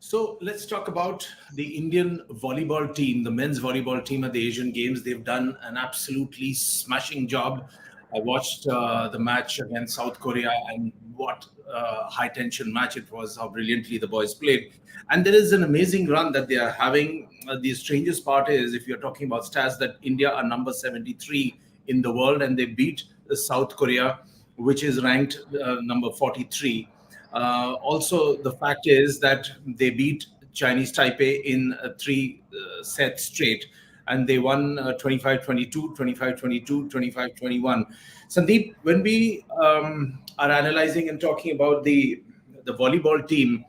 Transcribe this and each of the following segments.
So let's talk about the Indian volleyball team, the men's volleyball team at the Asian Games. They've done an absolutely smashing job. I watched the match against South Korea, and what high tension match it was, how brilliantly the boys played. And there is an amazing run that they are having. The strangest part is, if you're talking about stats, that India are number 73 in the world, and they beat South Korea, which is ranked number 43. Also, the fact is that they beat Chinese Taipei in three sets straight, and they won 25-22, 25-22, 25-21. Sandeep, when we are analyzing and talking about the volleyball team,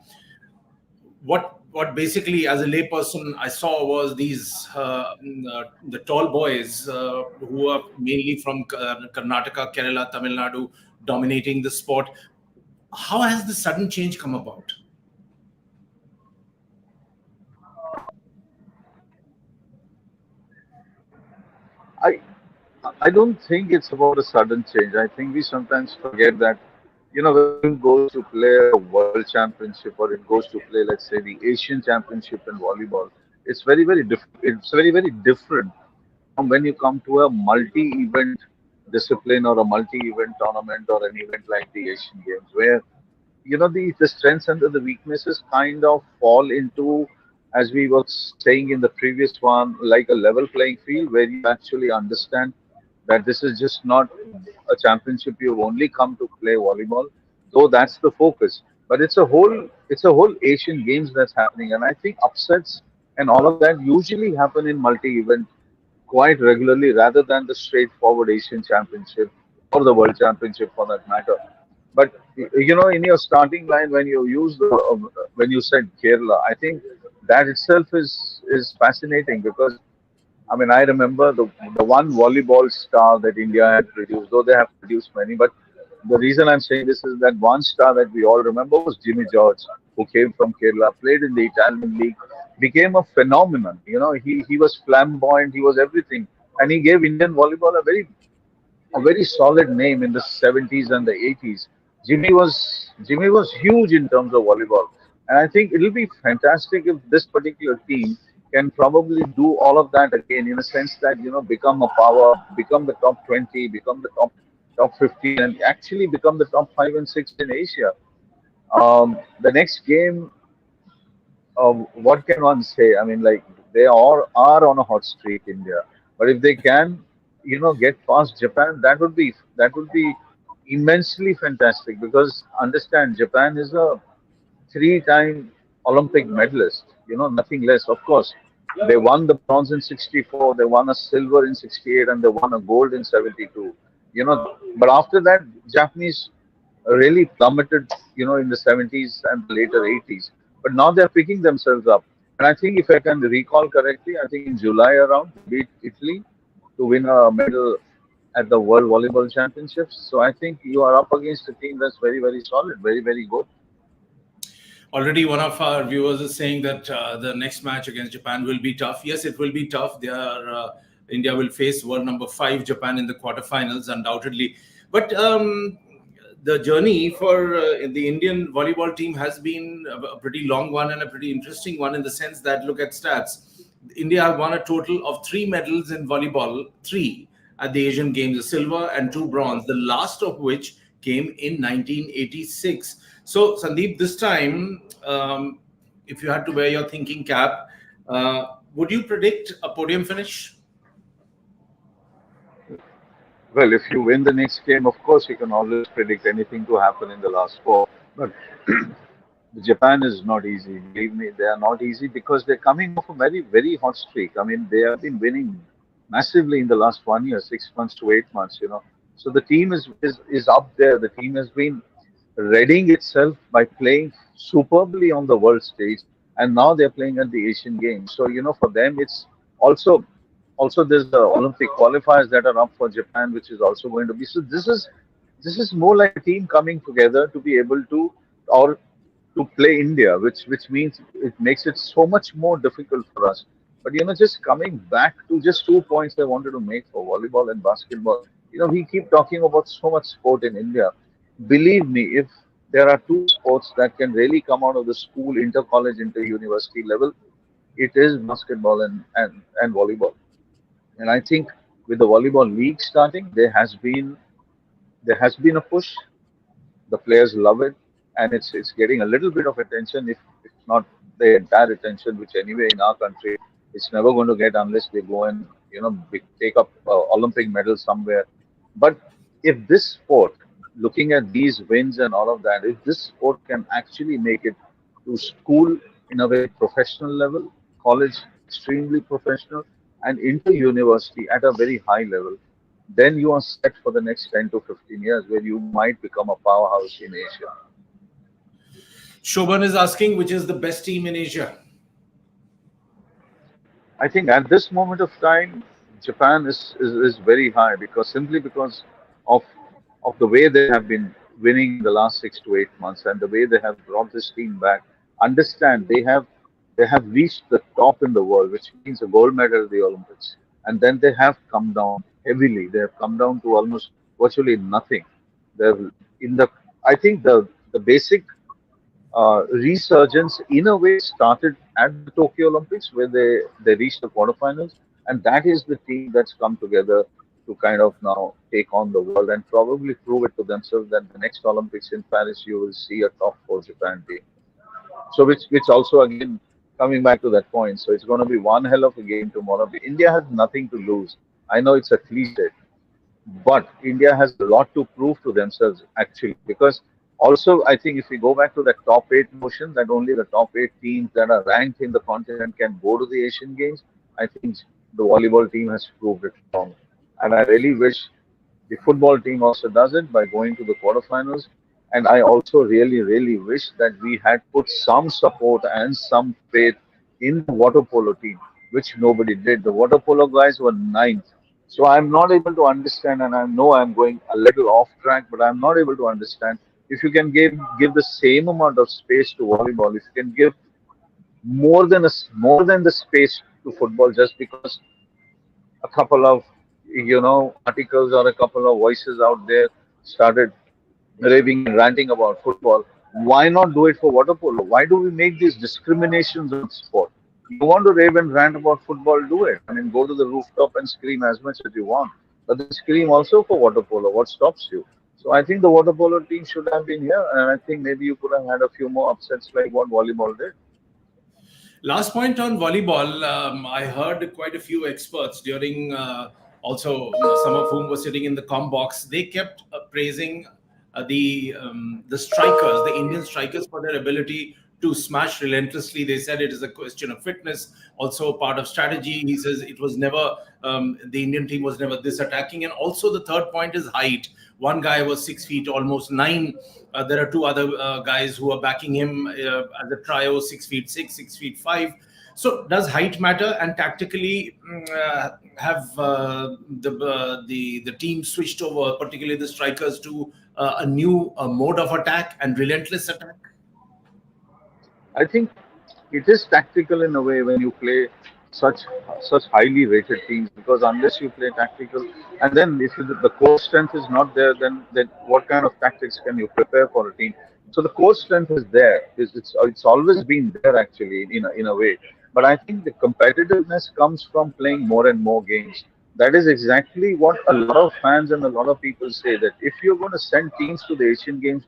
what basically, as a layperson, I saw was these the tall boys who are mainly from Karnataka, Kerala, Tamil Nadu, dominating the sport. How has the sudden change come about? I I don't think it's about a sudden change. I think we sometimes forget that, when a team goes to play a world championship or it goes to play, let's say, the Asian championship in volleyball, it's very, very different from when you come to a multi-event discipline or a multi-event tournament or an event like the Asian Games, where the strengths and the weaknesses kind of fall into, as we were saying in the previous one, like a level playing field where you actually understand that this is just not a championship. You've only come to play volleyball, though that's the focus, but it's a whole Asian Games that's happening, and I think upsets and all of that usually happen in multi-event quite regularly rather than the straightforward Asian Championship or the World Championship for that matter. But in your starting line, when when you said Kerala, I think that itself is fascinating because I mean I remember the one volleyball star that India had produced, though they have produced many, but the reason I'm saying this is that one star that we all remember was Jimmy George, who came from Kerala, played in the Italian league, became a phenomenon. He was flamboyant, he was everything, and he gave Indian volleyball a very solid name in the 70s and the 80s. Jimmy was huge in terms of volleyball, and I think it'll be fantastic if this particular team can probably do all of that again in a sense that become a power, become the top 20, become the top 15, and actually become the top 5 and 6 in Asia. The next game, what can one say? I mean, like they are on a hot streak, India. But if they can, get past Japan, that would be immensely fantastic because understand Japan is a three-time Olympic medalist. Nothing less. Of course, they won the bronze in '64, they won a silver in '68, and they won a gold in '72. But after that, Japanese really plummeted, in the '70s and the later '80s. But now they're picking themselves up. And I think if I can recall correctly, I think in July around, they beat Italy to win a medal at the World Volleyball Championships. So I think you are up against a team that's very, very solid, very, very good. Already, one of our viewers is saying that the next match against Japan will be tough. Yes, it will be tough. India will face world number 5 Japan in the quarterfinals, undoubtedly. But the journey for the Indian volleyball team has been a pretty long one and a pretty interesting one in the sense that, look at stats. India have won a total of 3 medals in volleyball, 3 at the Asian Games, a silver and 2 bronze, the last of which came in 1986. So, Sandeep, this time, if you had to wear your thinking cap, would you predict a podium finish? Well, if you win the next game, of course, you can always predict anything to happen in the last four. But Japan is not easy. Believe me, they are not easy because they're coming off a very, very hot streak. I mean, they have been winning massively in the last 1 year, 6 months to 8 months. So the team is up there. The team has been readying itself by playing superbly on the world stage, and now they're playing at the Asian Games. So for them, it's also there's the Olympic qualifiers that are up for Japan, which is also going to be. So this is more like a team coming together to be able to or to play India, which means it makes it so much more difficult for us. But just coming back to just 2 points I wanted to make for volleyball and basketball. We keep talking about so much sport in India. Believe me, if there are two sports that can really come out of the school, inter college, inter university level. It is basketball and volleyball. And I think with the volleyball league starting, there has been a push. The players love it, and it's getting a little bit of attention, if not the entire attention, which anyway in our country it's never going to get unless they go and take up Olympic medals somewhere. But if this sport, looking at these wins and all of that, if this sport can actually make it to school in a very professional level, college extremely professional, and into university at a very high level, then you are set for the next 10 to 15 years where you might become a powerhouse in Asia. Shoban is asking which is the best team in Asia. I think at this moment of time, Japan is very high because simply because of of the way they have been winning in the last 6 to 8 months and the way they have brought this team back. Understand they have reached the top in the world, which means a gold medal at the Olympics, and then they have come down heavily. They have come down to almost virtually nothing. They're in the I think the basic resurgence in a way started at the Tokyo Olympics where they reached the quarterfinals, and that is the team that's come together to kind of now take on the world and probably prove it to themselves that the next Olympics in Paris you will see a top four Japan team. So which also again coming back to that point, so it's going to be one hell of a game tomorrow. India has nothing to lose. I know it's a cliche, but India has a lot to prove to themselves actually, because also I think if we go back to the top eight notion that only the top eight teams that are ranked in the continent can go to the Asian Games, I think the volleyball team has proved it wrong. And I really wish the football team also does it by going to the quarterfinals. And I also really, really wish that we had put some support and some faith in the water polo team, which nobody did. The water polo guys were ninth. So I'm not able to understand, and I know I'm going a little off track, but I'm not able to understand if you can give the same amount of space to volleyball, if you can give more than the space to football, just because a couple of articles or a couple of voices out there started raving and ranting about football. Why not do it for water polo? Why do we make these discriminations on sport? You want to rave and rant about football, do it. I mean, go to the rooftop and scream as much as you want. But then scream also for water polo. What stops you? So I think the water polo team should have been here, and I think maybe you could have had a few more upsets like what volleyball did. Last point on volleyball, I heard quite a few experts during, also some of whom were sitting in the com box. They kept praising the strikers, the Indian strikers, for their ability to smash relentlessly. They said it is a question of fitness, also part of strategy. He says it was never the Indian team was never this attacking, and also the third point is height. One guy was 6 feet, almost nine. There are two other guys who are backing him as a trio, 6 feet 6, 6 feet 5. So does height matter? And tactically, have the team switched over, particularly the strikers, to a new mode of attack and relentless attack? I think it is tactical in a way when you play such such highly rated teams, because unless you play tactical, and then if the core strength is not there, then what kind of tactics can you prepare for a team? So the core strength is there. It's always been there actually in a way. But I think the competitiveness comes from playing more and more games. That is exactly what a lot of fans and a lot of people say, that if you're going to send teams to the Asian Games,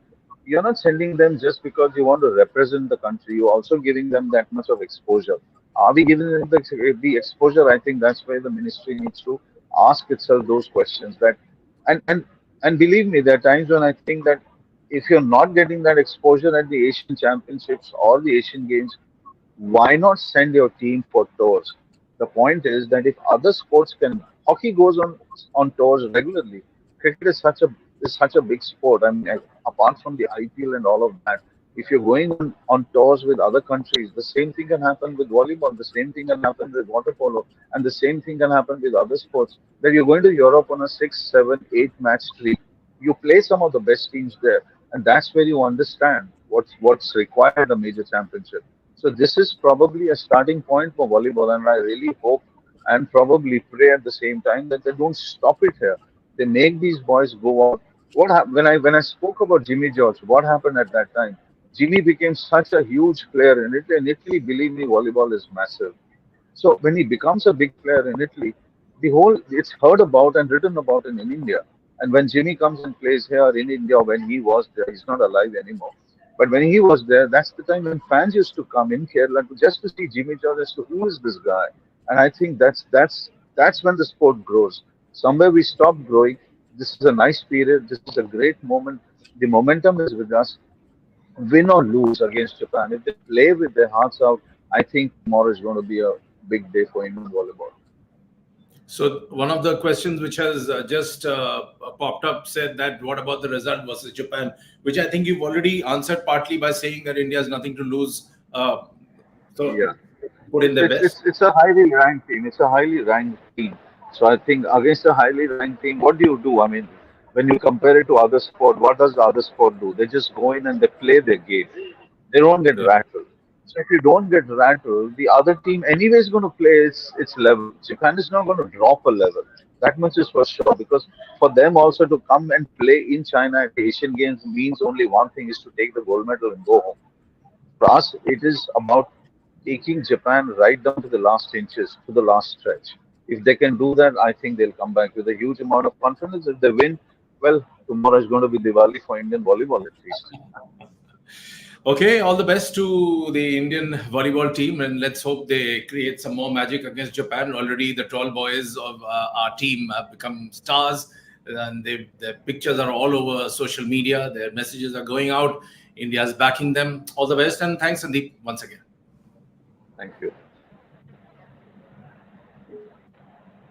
you're not sending them just because you want to represent the country. You're also giving them that much of exposure. Are we giving them the exposure? I think that's where the ministry needs to ask itself those questions. And and and believe me, there are times when I think that if you're not getting that exposure at the Asian Championships or the Asian Games, why not send your team for tours? The point is that if other sports can, hockey goes on tours regularly. Cricket is such a big sport. I mean, apart from the IPL and all of that, if you're going on tours with other countries, the same thing can happen with volleyball. The same thing can happen with water polo, and the same thing can happen with other sports. That you're going to Europe on a 6, 7, 8 match streak, you play some of the best teams there, and that's where you understand what's required at a major championship. So this is probably a starting point for volleyball, and I really hope and probably pray at the same time that they don't stop it here. They make these boys go out, when I spoke about Jimmy George, what happened at that time? Jimmy became such a huge player in Italy, and Italy, believe me, volleyball is massive. So when he becomes a big player in Italy, the whole it's heard about and written about in India. And when Jimmy comes and plays here in India, when he was there, he's not alive anymore. But when he was there, that's the time when fans used to come in Kerala to just to see Jimmy George as to who is this guy. And I think that's when the sport grows. Somewhere we stopped growing. This is a nice period. This is a great moment. The momentum is with us. Win or lose against Japan, if they play with their hearts out, I think tomorrow is going to be a big day for Indian volleyball. So one of the questions which has just popped up said that what about the result versus Japan, which I think you've already answered partly by saying that India has nothing to lose. So Yeah, put in their best. it's a highly ranked team. It's a highly ranked team. So I think against a highly ranked team, what do you do? I mean, when you compare it to other sport, what does the other sport do? They just go in and they play their game. They don't get Yeah. rattled. So if you don't get rattled, the other team anyway is going to play its level. Japan is not going to drop a level. That much is for sure. Because for them also to come and play in China at the Asian Games means only one thing is to take the gold medal and go home. For us, it is about taking Japan right down to the last inches, to the last stretch. If they can do that, I think they'll come back with a huge amount of confidence. If they win, well, tomorrow is going to be Diwali for Indian volleyball at least. Okay, all the best to the Indian volleyball team, and let's hope they create some more magic against Japan. Already, the tall boys of our team have become stars, and their pictures are all over social media. Their messages are going out. India's backing them. All the best, and thanks, Sandeep, once again. Thank you.